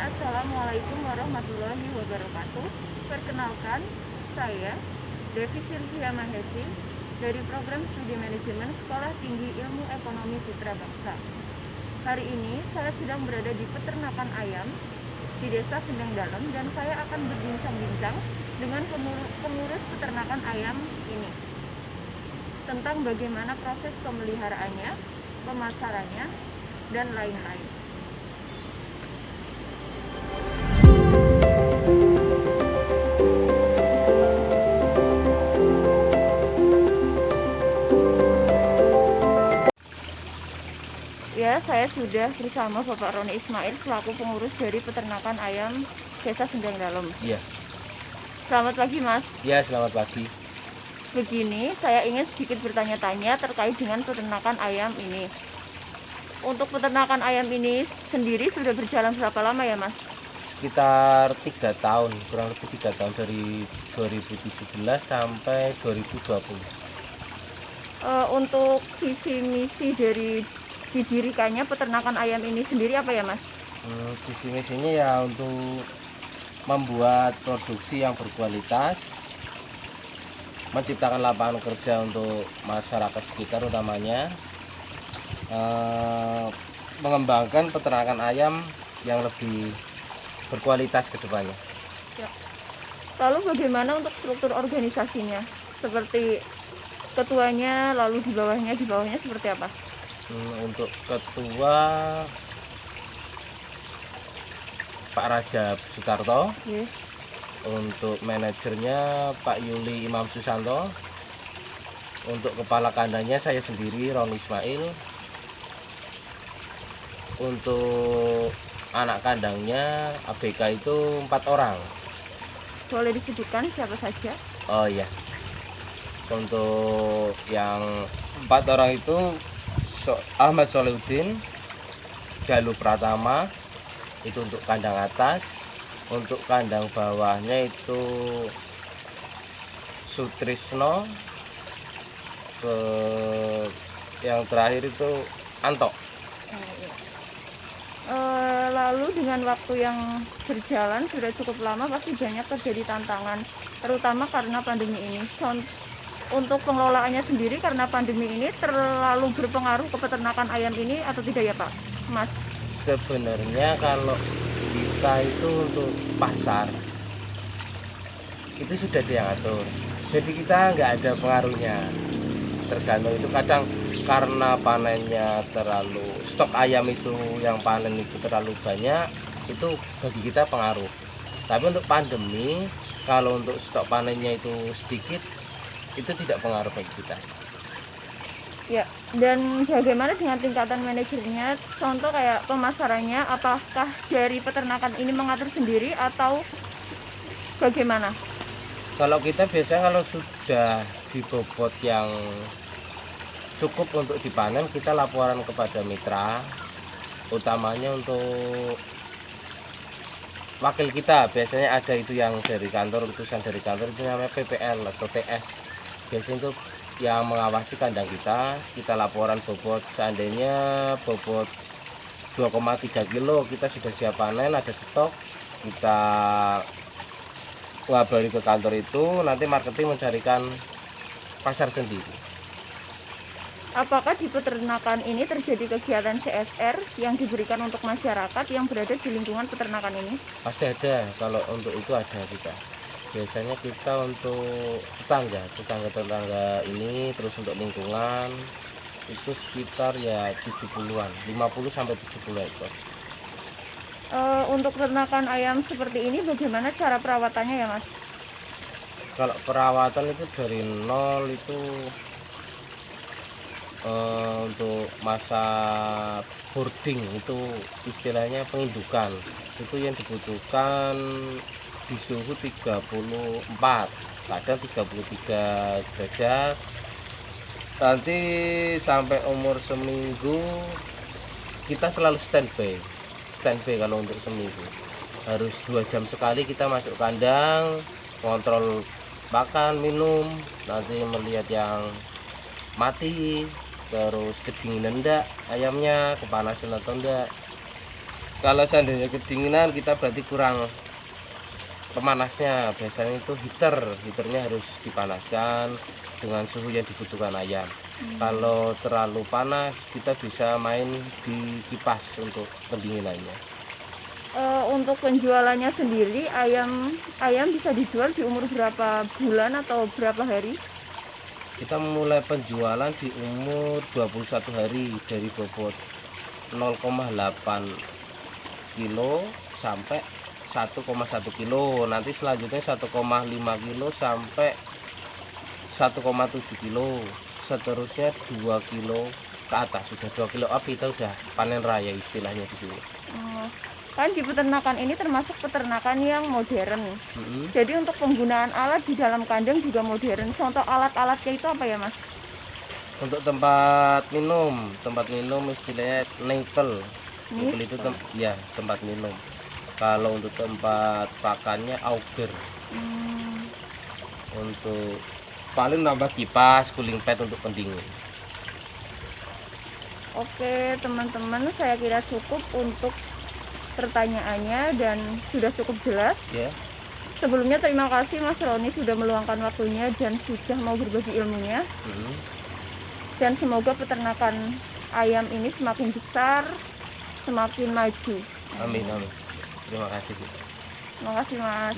Assalamualaikum warahmatullahi wabarakatuh. Perkenalkan, saya Devi Sylvia Mahesi dari Program Studi Manajemen Sekolah Tinggi Ilmu Ekonomi Putra Bangsa. Hari ini saya sedang berada di peternakan ayam di Desa Sendang Dalem dan saya akan berbincang-bincang dengan pengurus peternakan ayam ini tentang bagaimana proses pemeliharaannya, pemasarannya, dan lain-lain. Ya, saya sudah bersama Bapak Roni Ismail selaku pengurus dari peternakan ayam Desa Sendang Dalem. Iya. Selamat pagi, Mas. Iya, selamat pagi. Begini, saya ingin sedikit bertanya-tanya terkait dengan peternakan ayam ini. Untuk peternakan ayam ini sendiri sudah berjalan berapa lama ya, Mas? Sekitar 3 tahun, kurang lebih 3 tahun, dari 2017 sampai 2020. Untuk visi misi dari didirikannya peternakan ayam ini sendiri apa ya, Mas? Visi misinya ya untuk membuat produksi yang berkualitas, menciptakan lapangan kerja untuk masyarakat sekitar utamanya, mengembangkan peternakan ayam yang lebih berkualitas ke depannya. Ya. Lalu bagaimana untuk struktur organisasinya? Seperti ketuanya, lalu di bawahnya seperti apa? Untuk ketua Pak Raja Sutarto, Yeah. untuk manajernya Pak Yuli Imam Susanto, untuk kepala kandangnya saya sendiri Roni Ismail, untuk anak kandangnya ABK itu 4 orang. Boleh disebutkan siapa saja? Oh iya, untuk yang 4 orang itu Ahmad Solihuddin, Galuh Pratama, itu untuk kandang atas. Untuk kandang bawahnya itu Sutrisno, yang terakhir itu Anto. Lalu dengan waktu yang berjalan sudah cukup lama, pasti banyak terjadi tantangan, terutama karena pandemi ini. Untuk pengelolaannya sendiri karena pandemi ini terlalu berpengaruh ke peternakan ayam ini atau tidak ya, Pak, Mas? Sebenarnya kalau kita itu untuk pasar itu sudah diatur, jadi kita nggak ada pengaruhnya. Tergantung itu, kadang karena panennya terlalu, stok ayam itu yang panen itu terlalu banyak, itu bagi kita pengaruh. Tapi untuk pandemi, kalau untuk stok panennya itu sedikit, itu tidak pengaruh bagi kita. Ya, dan bagaimana dengan tingkatan manajernya? Contoh kayak pemasarannya, apakah dari peternakan ini mengatur sendiri atau bagaimana? Kalau kita biasanya kalau sudah di bobot yang cukup untuk dipanen, kita laporan kepada mitra, utamanya untuk wakil kita. Biasanya ada itu yang dari kantor, utusan dari kantor, itu namanya PPL atau TS. Biasanya itu yang mengawasi kandang kita laporan bobot. Seandainya bobot 2,3 kilo kita sudah siap panen, ada stok, kita ngabari ke kantor itu, nanti marketing mencarikan pasar sendiri. Apakah di peternakan ini terjadi kegiatan CSR yang diberikan untuk masyarakat yang berada di lingkungan peternakan ini? Pasti ada, kalau untuk itu ada kita. Biasanya kita untuk tetangga ini, terus untuk lingkungan itu sekitar ya 70-an, 50 sampai 70 ekor. Untuk peternakan ayam seperti ini bagaimana cara perawatannya ya, Mas? Kalau perawatan itu dari nol itu untuk masa boarding itu istilahnya pengindukan, itu yang dibutuhkan di suhu 34, kadang 33 derajat. Nanti sampai umur seminggu kita selalu standby kalau untuk seminggu. Harus 2 jam sekali kita masuk kandang, kontrol makan, minum, nanti melihat yang mati, terus kedinginan enggak ayamnya, kepanasan atau enggak. Kalau seandainya kedinginan kita berarti kurang pemanasnya. Biasanya itu heaternya harus dipanaskan dengan suhu yang dibutuhkan ayam. Kalau terlalu panas kita bisa main di kipas untuk pendinginannya. Untuk penjualannya sendiri, ayam bisa dijual di umur berapa bulan atau berapa hari? Kita mulai penjualan di umur 21 hari dari bobot 0,8 kilo sampai 1,1 kilo. Nanti selanjutnya 1,5 kilo sampai 1,7 kilo. Seterusnya 2 kilo ke atas. Sudah 2 kilo up kita udah panen raya istilahnya di sini. Kan di peternakan ini termasuk peternakan yang modern. Jadi untuk penggunaan alat di dalam kandang juga modern. Contoh alat-alatnya itu apa ya, Mas? Untuk tempat minum istilahnya nipple itu tempat minum. Kalau untuk tempat pakannya auger. Untuk paling nambah kipas, cooling pad untuk pendingin. Oke teman-teman, saya kira cukup untuk pertanyaannya dan sudah cukup jelas. Sebelumnya terima kasih Mas Roni sudah meluangkan waktunya dan sudah mau berbagi ilmunya. Dan semoga peternakan ayam ini semakin besar, semakin maju. Amin. Terima kasih. Terima kasih Mas.